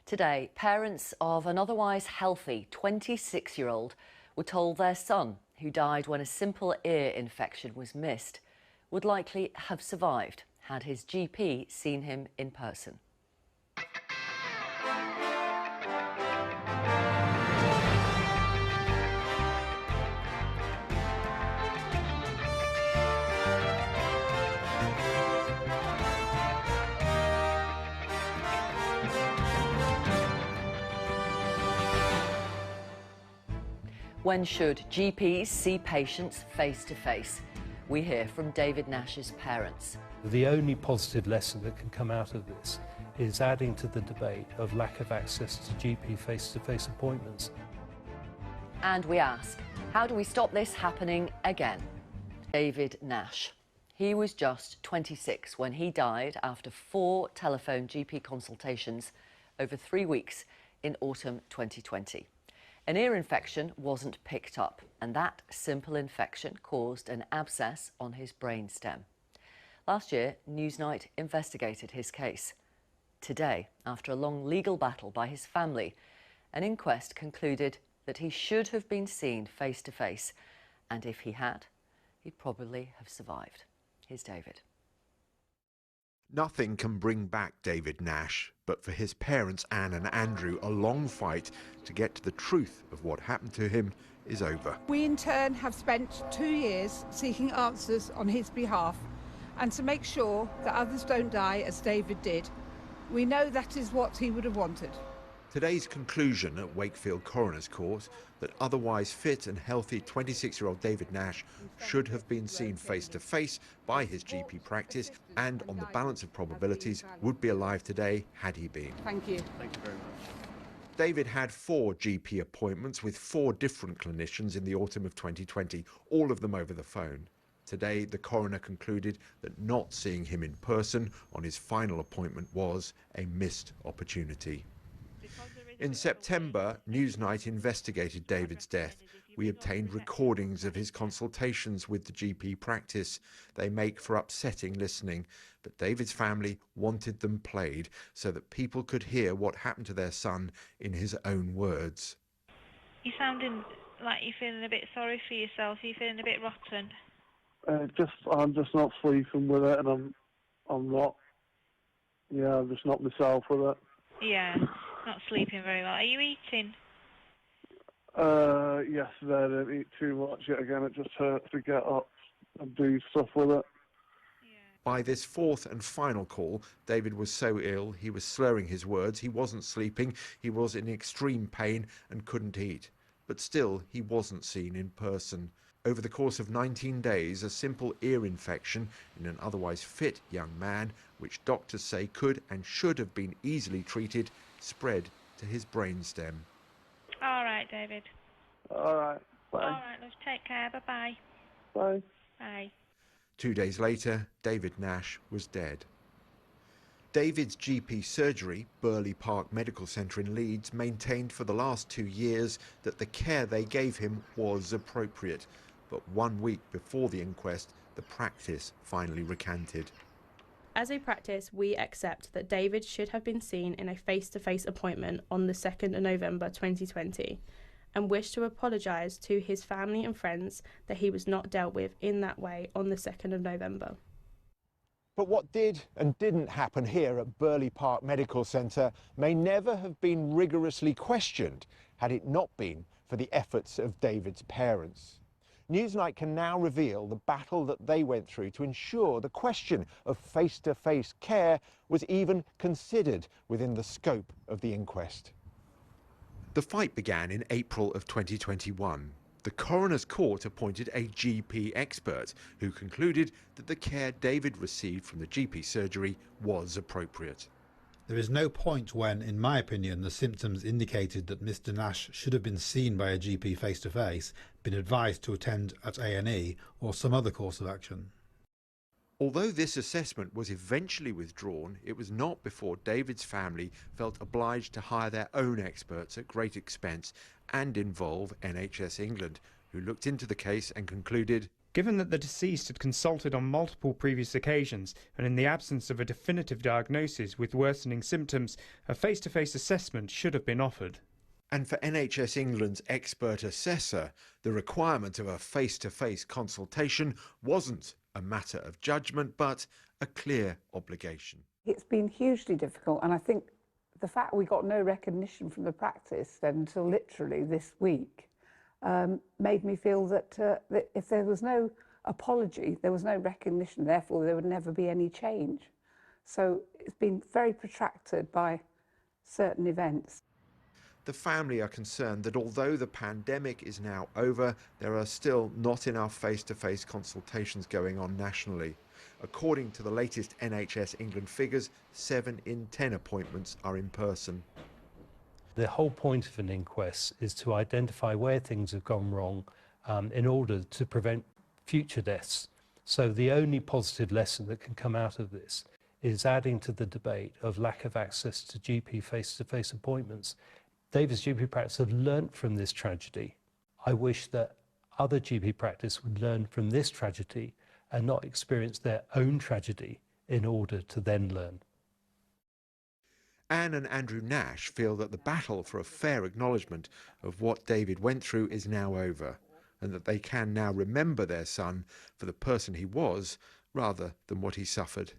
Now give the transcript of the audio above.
Today, parents of an otherwise healthy 26-year-old were told their son, who died when a simple ear infection was missed, would likely have survived had his GP seen him in person. When should GPs see patients face-to-face? We hear from David Nash's parents. The only positive lesson that can come out of this is adding to the debate of lack of access to GP face-to-face appointments. And we ask, how do we stop this happening again? David Nash. He was just 26 when he died after 4 telephone GP consultations over 3 weeks in autumn 2020. An ear infection wasn't picked up, and that simple infection caused an abscess on his brainstem. Last year, Newsnight investigated his case. Today, after a long legal battle by his family, an inquest concluded that he should have been seen face-to-face, and if he had, he'd probably have survived. Here's David. Nothing can bring back David Nash, but for his parents, Anne and Andrew, a long fight to get to the truth of what happened to him is over. We in turn have spent 2 years seeking answers on his behalf and to make sure that others don't die as David did. We know that is what he would have wanted. Today's conclusion at Wakefield Coroner's Court that otherwise fit and healthy 26-year-old David Nash should have been seen face-to-face by his GP practice and, on the balance of probabilities, would be alive today had he been. Thank you. Thank you very much. David had 4 GP appointments with 4 different clinicians in the autumn of 2020, all of them over the phone. Today, the coroner concluded that not seeing him in person on his final appointment was a missed opportunity. In September, Newsnight investigated David's death. We obtained recordings of his consultations with the GP practice. They make for upsetting listening, but David's family wanted them played so that people could hear what happened to their son in his own words. You're sounding like you're feeling a bit sorry for yourself. You're feeling a bit rotten. I'm just not sleeping with it, and I'm not. Yeah, I'm just not myself with it. Yeah. Not sleeping very well. Are you eating? Yesterday I didn't eat too much yet again. It just hurts to get up and do stuff with it. By this 4th and final call, David was so ill, he was slurring his words, he wasn't sleeping, he was in extreme pain and couldn't eat. But still, he wasn't seen in person. Over the course of 19 days, a simple ear infection in an otherwise fit young man, which doctors say could and should have been easily treated, spread to his brainstem. All right, David. All right, bye. All right, love, take care. Bye-bye. Bye. Bye. 2 days later, David Nash was dead. David's GP surgery, Burley Park Medical Centre in Leeds, maintained for the last 2 years that the care they gave him was appropriate. But 1 week before the inquest, the practice finally recanted. As a practice, we accept that David should have been seen in a face-to-face appointment on the 2nd of November 2020 and wish to apologise to his family and friends that he was not dealt with in that way on the 2nd of November. But what did and didn't happen here at Burley Park Medical Centre may never have been rigorously questioned had it not been for the efforts of David's parents. Newsnight can now reveal the battle that they went through to ensure the question of face-to-face care was even considered within the scope of the inquest. The fight began in April of 2021. The coroner's court appointed a GP expert who concluded that the care David received from the GP surgery was appropriate. There is no point when, in my opinion, the symptoms indicated that Mr. Nash should have been seen by a GP face-to-face, been advised to attend at A&E or some other course of action. Although this assessment was eventually withdrawn, it was not before David's family felt obliged to hire their own experts at great expense and involve NHS England, who looked into the case and concluded Given that the deceased had consulted on multiple previous occasions and in the absence of a definitive diagnosis with worsening symptoms, a face-to-face assessment should have been offered. And for NHS England's expert assessor, the requirement of a face-to-face consultation wasn't a matter of judgment, but a clear obligation. It's been hugely difficult, and I think the fact we got no recognition from the practice until literally this week made me feel that if there was no apology, there was no recognition, therefore there would never be any change. So it's been very protracted by certain events. The family are concerned that although the pandemic is now over, there are still not enough face-to-face consultations going on nationally. According to the latest NHS England figures, 7 in 10 appointments are in person. The whole point of an inquest is to identify where things have gone wrong in order to prevent future deaths. So the only positive lesson that can come out of this is adding to the debate of lack of access to GP face-to-face appointments. David's GP practice have learnt from this tragedy. I wish that other GP practice would learn from this tragedy and not experience their own tragedy in order to then learn. Anne and Andrew Nash feel that the battle for a fair acknowledgement of what David went through is now over, and that they can now remember their son for the person he was rather than what he suffered.